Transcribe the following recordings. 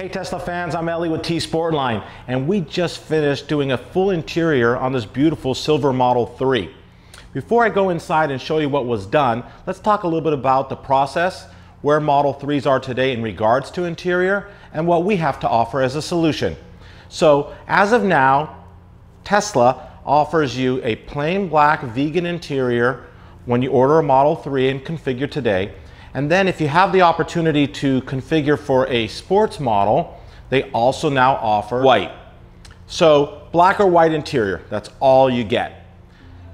Hey Tesla fans, I'm Ellie with T Sportline, and we just finished doing a full interior on this beautiful silver Model 3. Before I go inside and show you what was done, let's talk a little bit about the process, where Model 3s are today in regards to interior, and what we have to offer as a solution. So as of now, Tesla offers you a plain black vegan interior when you order a Model 3 and configure today. And then if you have the opportunity to configure for a sports model, they also now offer white. So black or white interior, that's all you get.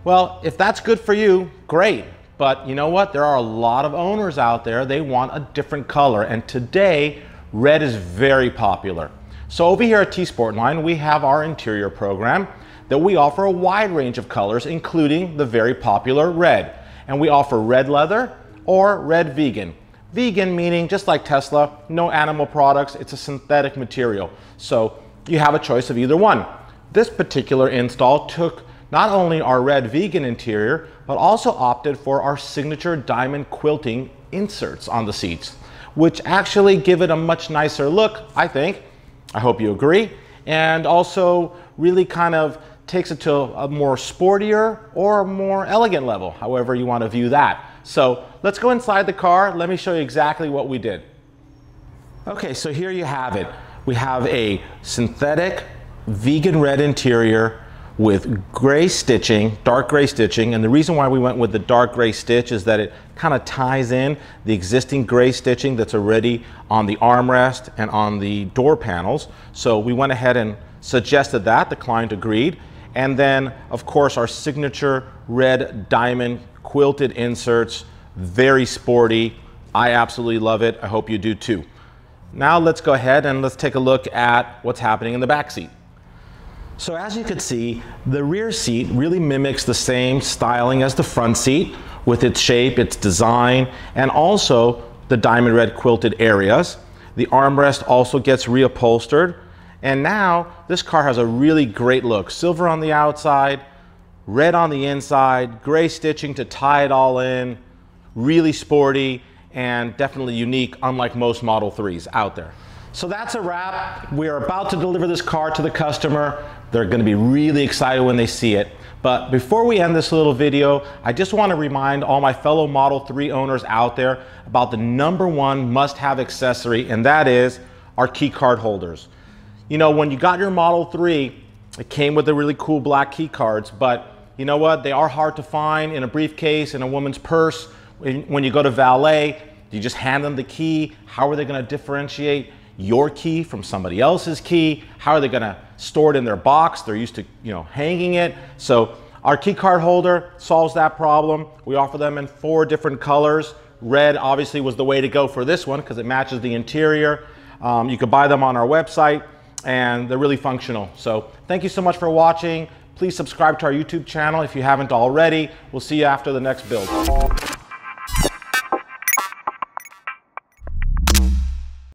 Well, if that's good for you, great. But you know what? There are a lot of owners out there, they want a different color. And today, red is very popular. So over here at T Sportline, we have our interior program that we offer a wide range of colors, including the very popular red. And we offer red leather or red vegan. Vegan meaning, just like Tesla, no animal products, it's a synthetic material. So you have a choice of either one. This particular install took not only our red vegan interior, but also opted for our signature diamond quilting inserts on the seats, which actually give it a much nicer look, I think. I hope you agree. And also really kind of takes it to a more sportier or more elegant level, however you want to view that. So let's go inside the car. Let me show you exactly what we did. Okay, so here you have it. We have a synthetic vegan red interior with gray stitching, dark gray stitching. And the reason why we went with the dark gray stitch is that it kind of ties in the existing gray stitching that's already on the armrest and on the door panels. So we went ahead and suggested that, the client agreed. And then, of course, our signature red diamond quilted inserts, very sporty. I absolutely love it. I hope you do too. Now let's go ahead and let's take a look at what's happening in the back seat. So as you can see, the rear seat really mimics the same styling as the front seat with its shape, its design, and also the diamond red quilted areas. The armrest also gets reupholstered. And now this car has a really great look. Silver on the outside, red on the inside, gray stitching to tie it all in, really sporty and definitely unique, unlike most Model 3s out there. So that's a wrap. We are about to deliver this car to the customer. They're going to be really excited when they see it. But before we end this little video, I just want to remind all my fellow Model 3 owners out there about the #1 must-have accessory, and that is our key card holders. You know, when you got your Model 3, it came with the really cool black key cards, but you know what? They are hard to find in a briefcase, in a woman's purse. When you go to valet, you just hand them the key. How are they going to differentiate your key from somebody else's key? How are they going to store it in their box? They're used to, you know, hanging it. So our key card holder solves that problem. We offer them in 4 different colors. Red obviously was the way to go for this one because it matches the interior. You can buy them on our website and they're really functional. So thank you so much for watching. Please subscribe to our YouTube channel if you haven't already. We'll see you after the next build.